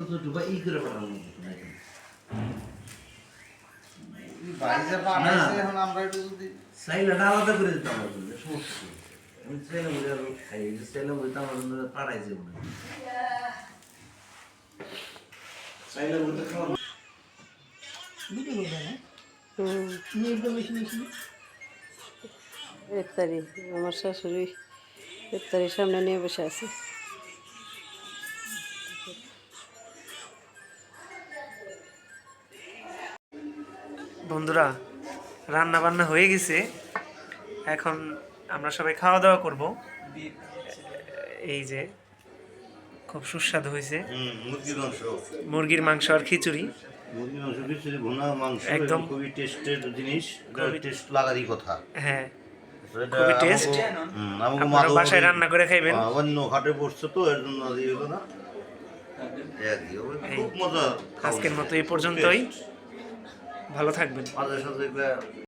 ছোট বা ই করে পাঠানো বাড়িতে বানাইছে এখন আমরা একটু যদি চাইলেটা আলাদা করে দিতে আমার জন্য সমস্যা নেই। আমি চাইলে বুঝে আর খাই চাইলে বুঝতে আমার জন্য পাঠাইছে মনে হয়। চাইলে বুঝতে খাওয়া ভিডিও করবে না হুম তুমি একদম বেশি বেশি ইফতারি আমার শাশুড়ি ইফতারির সামনে নিয়ে বসে আছে। বন্ধুরা রান্না বান্না হয়ে গেছে, এখন আমরা সবাই খাওয়া দাওয়া করব। এই যে খুব সুস্বাদু হয়েছে মুরগির মাংস মুরগির মাংস আর খিচুড়ি। মুরগির মাংস খিচুড়ি ভুনা মাংস একদম। খুবই টেস্টের জিনিস, টেস্ট লাগারই কথা। হ্যাঁ এটা খুবই টেস্ট। আমাকে আপনারা বাসায় রান্না করে খাইবেন। অন্য হাটে পড়ছে তো এর জন্য আর ইয়ে হলো না। খুব মজা। আজকের মতো এই পর্যন্তই, ভালো থাকবেন। মাঝে সাথে